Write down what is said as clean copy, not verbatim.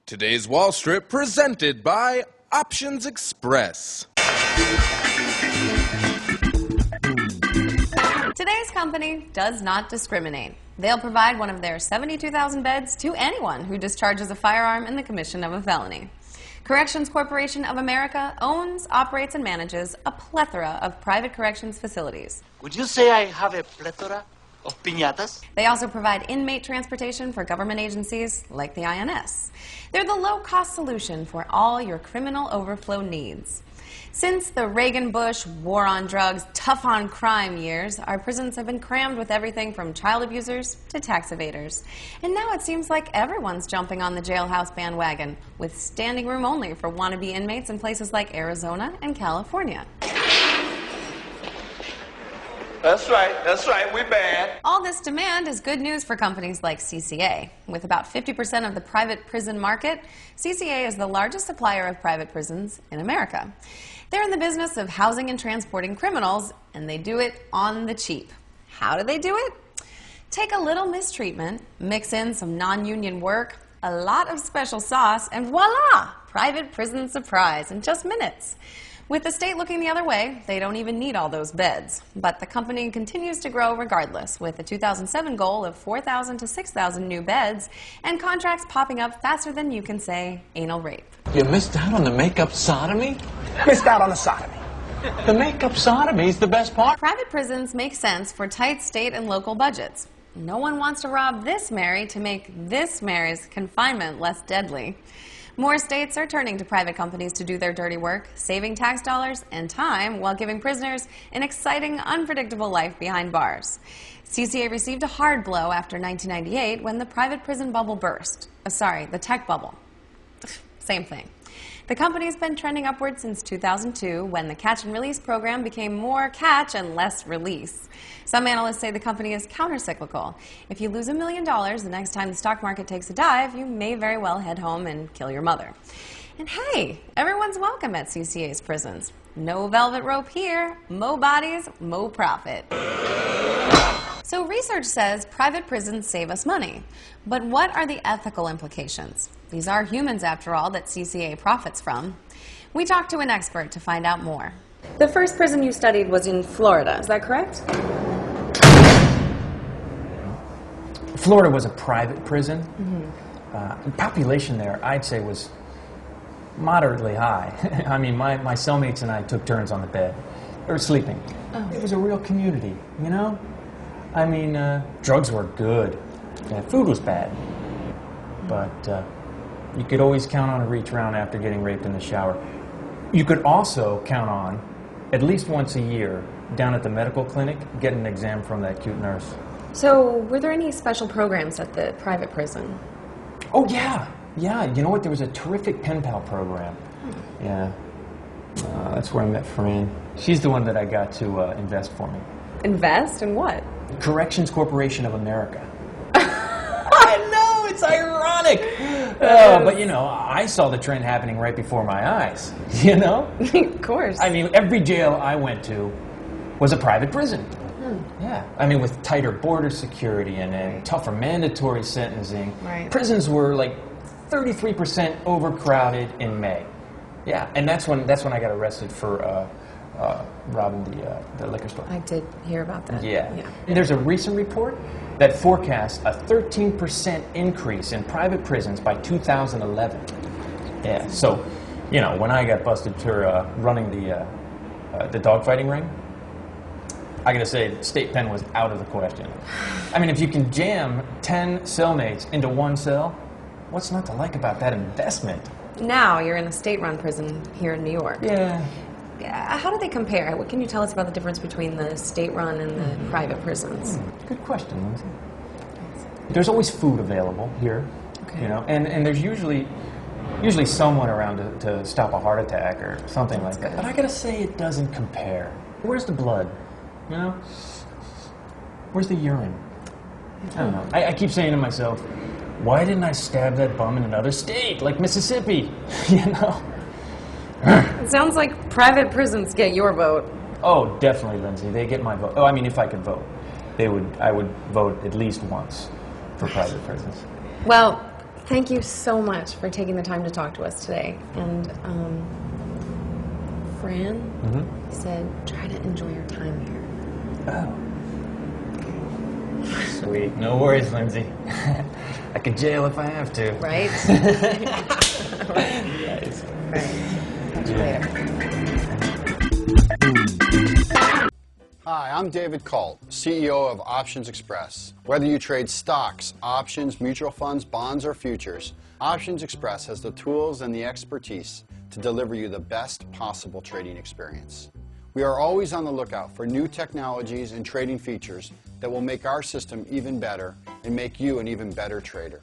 Today's Wall Strip presented by Options Express. Today's company does not discriminate. They'll provide one of their 72,000 beds to anyone who discharges a firearm in the commission of a felony. Corrections Corporation of America owns, operates, and manages a plethora of private corrections facilities. Would you say I have a plethora of piñatas? They also provide inmate transportation for government agencies like the INS. They're the low-cost solution for all your criminal overflow needs. Since the Reagan-Bush, war on drugs, tough on crime years, our prisons have been crammed with everything from child abusers to tax evaders. And now it seems like everyone's jumping on the jailhouse bandwagon, with standing room only for wannabe inmates in places like Arizona and California. That's right, we bad. All this demand is good news for companies like CCA. With about 50% of the private prison market, CCA is the largest supplier of private prisons in America. They're in the business of housing and transporting criminals, and they do it on the cheap. How do they do it? Take a little mistreatment, mix in some non-union work, a lot of special sauce, and voila! Private prison surprise in just minutes. With the state looking the other way, they don't even need all those beds. But the company continues to grow regardless, with a 2007 goal of 4,000 to 6,000 new beds, and contracts popping up faster than you can say anal rape. You missed out on the make-up sodomy? Missed out on the sodomy. The make-up sodomy is the best part. Private prisons make sense for tight state and local budgets. No one wants to rob this Mary to make this Mary's confinement less deadly. More states are turning to private companies to do their dirty work, saving tax dollars and time while giving prisoners an exciting, unpredictable life behind bars. CCA received a hard blow after 1998 when the private prison bubble burst. The tech bubble. Same thing. The company's been trending upward since 2002 when the catch and release program became more catch and less release. Some analysts say the company is countercyclical. If you lose $1 million the next time the stock market takes a dive, you may very well head home and kill your mother. And hey, everyone's welcome at CCA's prisons. No velvet rope here. Mo bodies, mo profit. So research says private prisons save us money. But what are the ethical implications? These are humans, after all, that CCA profits from. We talked to an expert to find out more. The first prison you studied was in Florida, is that correct? Florida was a private prison. The population there, I'd say, was moderately high. I mean, my cellmates and I took turns on the bed, or sleeping. Oh. It was a real community, you know? I mean, drugs were good. Food was bad. But you could always count on a reach around after getting raped in the shower. You could also count on, at least once a year, down at the medical clinic, getting an exam from that cute nurse. So, were there any special programs at the private prison? Oh, yeah. Yeah, you know what? There was a terrific pen pal program. Yeah. That's where I met Fran. She's the one that I got to invest for me. Invest in what? Corrections Corporation of America. I know, it's ironic. But, you know, I saw the trend happening right before my eyes, you know? Of course. I mean, every jail I went to was a private prison. Yeah. I mean, with tighter border security and tougher mandatory sentencing. Right. Prisons were like 33% overcrowded in May. Yeah, and that's when I got arrested for robbing the liquor store. I did hear about that. Yeah. And there's a recent report that forecasts a 13% increase in private prisons by 2011. Yeah. So, you know, when I got busted for running the dogfighting ring, I gotta say, state pen was out of the question. I mean, if you can jam 10 cellmates into one cell, what's not to like about that investment? Now you're in a state-run prison here in New York. Yeah. How do they compare? What can you tell us about the difference between the state-run and the private prisons? Good question, Lindsay. There's always food available here, Okay. you know, and there's usually someone around to stop a heart attack or something like that. But I gotta say, it doesn't compare. Where's the blood? You know? Where's the urine? I don't know. I keep saying to myself, why didn't I stab that bum in another state, like Mississippi? You know? It sounds like private prisons get your vote. Oh, definitely, Lindsay. They get my vote. Oh, I mean, if I could vote, I would vote at least once for private prisons. Well, Thank you so much for taking the time to talk to us today. And Fran said, try to enjoy your time here. Oh. Sweet. No worries, Lindsay. I could jail if I have to. Right? Nice. Right. Catch you later. Hi, I'm David Colt, CEO of Options Express. Whether you trade stocks, options, mutual funds, bonds, or futures, Options Express has the tools and the expertise to deliver you the best possible trading experience. We are always on the lookout for new technologies and trading features that will make our system even better and make you an even better trader.